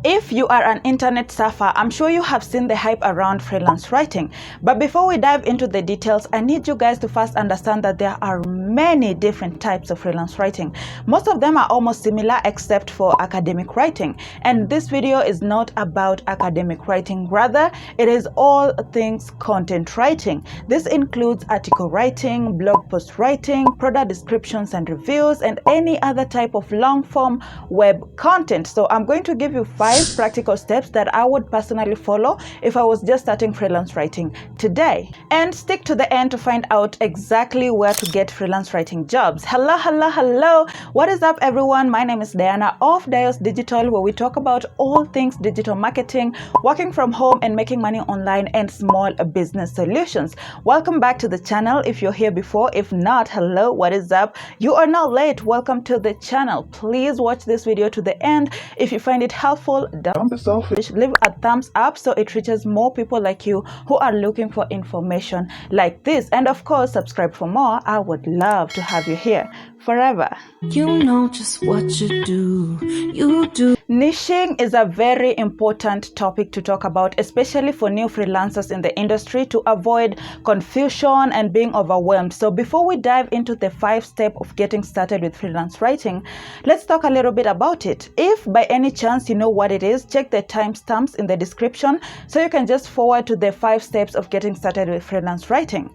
If you are an internet surfer, I'm sure you have seen the hype around freelance writing. But before we dive into the details, I need you guys to first understand that there are many different types of freelance writing. Most of them are almost similar except for academic writing. And this video is not about academic writing. Rather, it is all things content writing. This includes article writing, blog post writing, product descriptions and reviews, and any other type of long form web content. So I'm going to give you 5 practical steps that I would personally follow if I was just starting freelance writing today. And stick to the end to find out exactly where to get freelance writing jobs. Hello. What is up, everyone? My name is Diana of Dios Digital, where we talk about all things digital marketing, working from home and making money online, and small business solutions. Welcome back to the channel if you're here before. If not, hello, what is up? You are not late. Welcome to the channel. Please watch this video to the end. If you find it helpful, don't be selfish, leave a thumbs up so it reaches more people like you who are looking for information like this. And of course, subscribe for more. I would love to have you here forever. You know just what you do. You do. Niching is a very important topic to talk about, especially for new freelancers in the industry, to avoid confusion and being overwhelmed. So before we dive into the 5 steps of getting started with freelance writing, let's talk a little bit about it. If by any chance you know what it is, check the timestamps in the description so you can just forward to the 5 steps of getting started with freelance writing.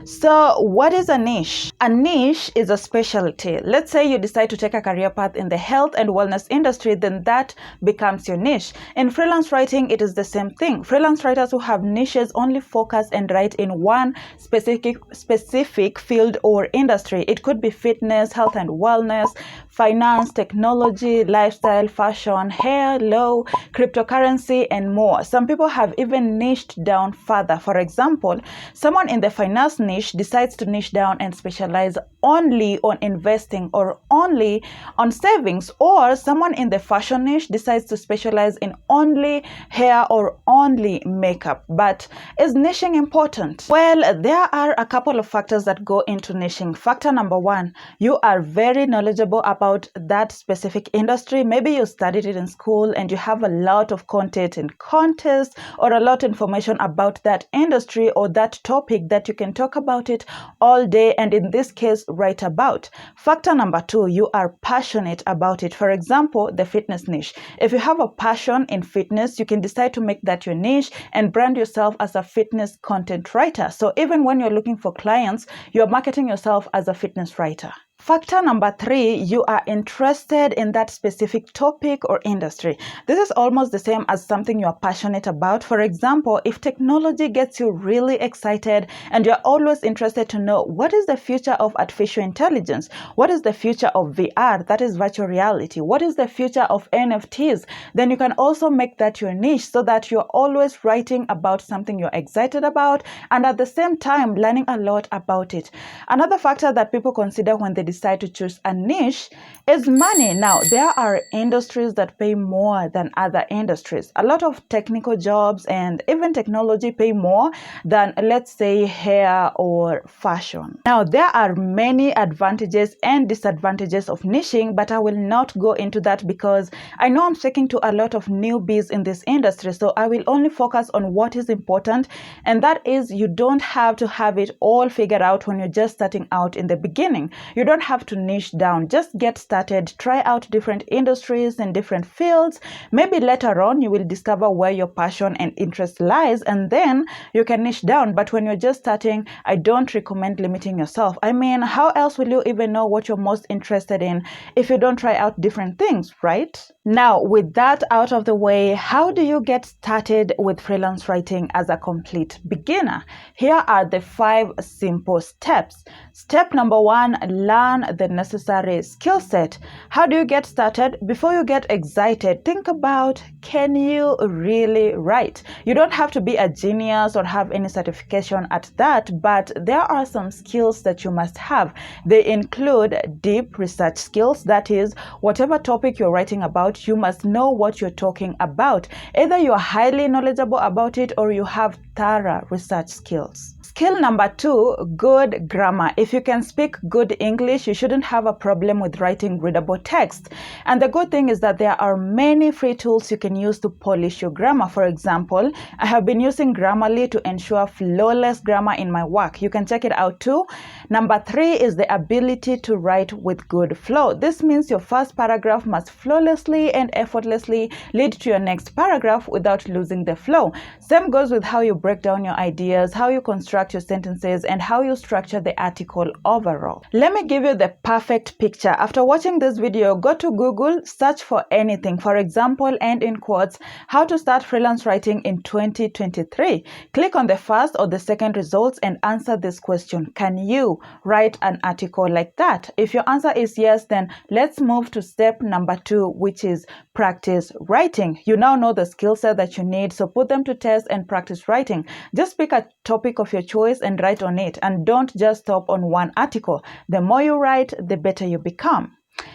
So what is a niche? A niche is a specialty. Let's say you decide to take a career path in the health and wellness industry, then that becomes your niche. In freelance writing, it is the same thing. Freelance writers who have niches only focus and write in one specific field or industry. It could be fitness, health and wellness, finance, technology, lifestyle, fashion, hair, law, cryptocurrency, and more. Some people have even niched down further. For example, someone in the finance niche decides to niche down and specialize only on investing or only on savings, or someone in the fashion niche decides to specialize in only hair or only makeup. But is niching important? Well, there are a couple of factors that go into niching. Factor number 1, you are very knowledgeable about that specific industry. Maybe you studied it in school and you have a lot of content and contests or a lot of information about that industry or that topic that you can talk about it all day, and in this case, write about. Factor number 2, you are passionate about it. For example, the fitness niche. If you have a passion in fitness, you can decide to make that your niche and brand yourself as a fitness content writer. So even when you're looking for clients, you're marketing yourself as a fitness writer. Factor number 3, you are interested in that specific topic or industry. This is almost the same as something you are passionate about. For example, if technology gets you really excited and you're always interested to know what is the future of artificial intelligence, what is the future of VR, that is virtual reality, what is the future of NFTs, then you can also make that your niche so that you're always writing about something you're excited about and at the same time learning a lot about it. Another factor that people consider when they decide to choose a niche is money. Now, there are industries that pay more than other industries. A lot of technical jobs and even technology pay more than, let's say, hair or fashion. Now, there are many advantages and disadvantages of niching, but I will not go into that because I know I'm speaking to a lot of newbies in this industry. So I will only focus on what is important, and that is you don't have to have it all figured out when you're just starting out in the beginning. You don't have to niche down. Just get started, try out different industries and different fields. Maybe later on you will discover where your passion and interest lies, and then you can niche down. But when you're just starting, I don't recommend limiting yourself. I mean, how else will you even know what you're most interested in if you don't try out different things, right? Now, with that out of the way, how do you get started with freelance writing as a complete beginner? Here are the 5 simple steps. Step number 1, learn the necessary skill set. How do you get started? Before you get excited, think about, can you really write? You don't have to be a genius or have any certification at that, but there are some skills that you must have. They include deep research skills. That is, whatever topic you're writing about, you must know what you're talking about. Either you're highly knowledgeable about it or you have thorough research skills. Skill number 2, good grammar. If you can speak good English, you shouldn't have a problem with writing readable text. And the good thing is that there are many free tools you can use to polish your grammar. For example, I have been using Grammarly to ensure flawless grammar in my work. You can check it out too. Number 3 is the ability to write with good flow. This means your first paragraph must flawlessly and effortlessly lead to your next paragraph without losing the flow. Same goes with how you break down your ideas, how you construct your sentences, and how you structure the article overall. Let me give you the perfect picture. After watching this video, go to Google, search for anything, for example, and in quotes, how to start freelance writing in 2023. Click on the first or the second results and answer this question. Can you write an article like that? If your answer is yes, then let's move to step number 2, which is practice writing. You now know the skill set that you need, so put them to test and practice writing. Just pick a topic of your choice and write on it, and don't just stop on one article. The more you write, the better you become.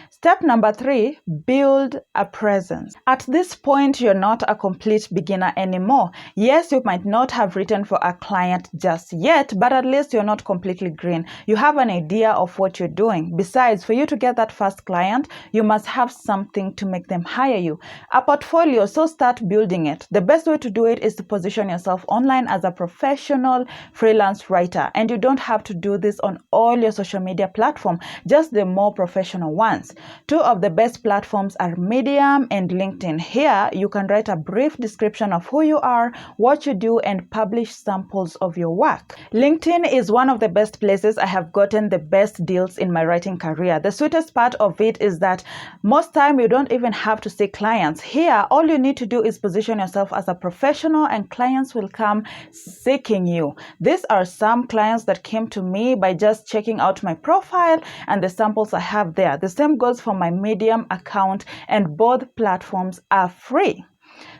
Step number 3, build a presence. At this point, you're not a complete beginner anymore. Yes, you might not have written for a client just yet, but at least you're not completely green. You have an idea of what you're doing. Besides, for you to get that first client, you must have something to make them hire you. A portfolio, so start building it. The best way to do it is to position yourself online as a professional freelance writer. And you don't have to do this on all your social media platforms, just the more professional ones. 2 of the best platforms are Medium and LinkedIn. Here, you can write a brief description of who you are, what you do, and publish samples of your work. LinkedIn is one of the best places I have gotten the best deals in my writing career. The sweetest part of it is that most time you don't even have to see clients. Here, all you need to do is position yourself as a professional and clients will come seeking you. These are some clients that came to me by just checking out my profile and the samples I have there. The same goes for my Medium account, and both platforms are free.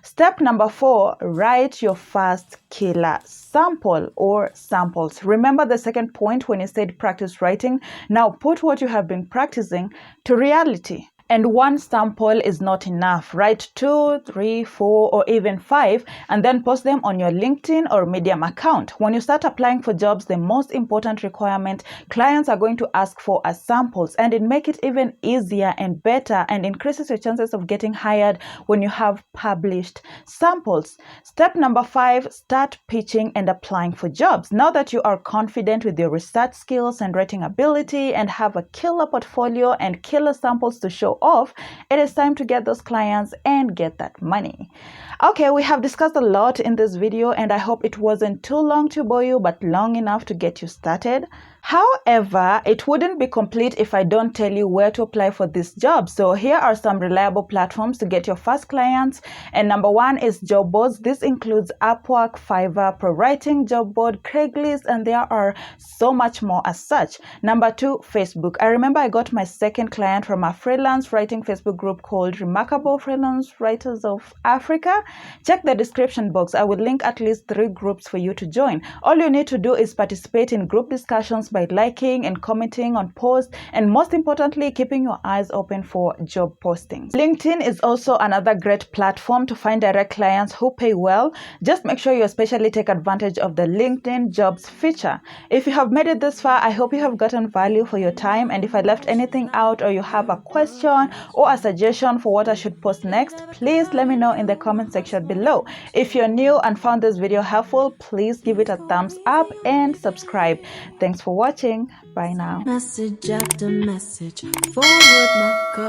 Step number 4, write your first killer sample or samples. Remember the second point when you said practice writing? Now put what you have been practicing to reality. And one sample is not enough. Write 2, 3, 4, or even 5, and then post them on your LinkedIn or Medium account. When you start applying for jobs, the most important requirement clients are going to ask for are samples, and it makes it even easier and better and increases your chances of getting hired when you have published samples. Step number 5, start pitching and applying for jobs. Now that you are confident with your research skills and writing ability and have a killer portfolio and killer samples to show off, it is time to get those clients and get that money. Okay, we have discussed a lot in this video, and I hope it wasn't too long to bore you, but long enough to get you started. However, it wouldn't be complete if I don't tell you where to apply for this job. So here are some reliable platforms to get your first clients. And number 1 is job boards. This includes Upwork, Fiverr, ProWriting, Job Board, Craigslist, and there are so much more as such. Number 2, Facebook. I remember I got my second client from a freelance writing Facebook group called Remarkable Freelance Writers of Africa. Check the description box. I will link at least 3 groups for you to join. All you need to do is participate in group discussions by liking and commenting on posts, and most importantly, keeping your eyes open for job postings. LinkedIn is also another great platform to find direct clients who pay well. Just make sure you especially take advantage of the LinkedIn jobs feature. If you have made it this far, I hope you have gotten value for your time, and if I left anything out or you have a question or a suggestion for what I should post next, please let me know in the comment section below. If you're new and found this video helpful, please give it a thumbs up and subscribe. Thanks for watching. Bye now. Message after message, forward my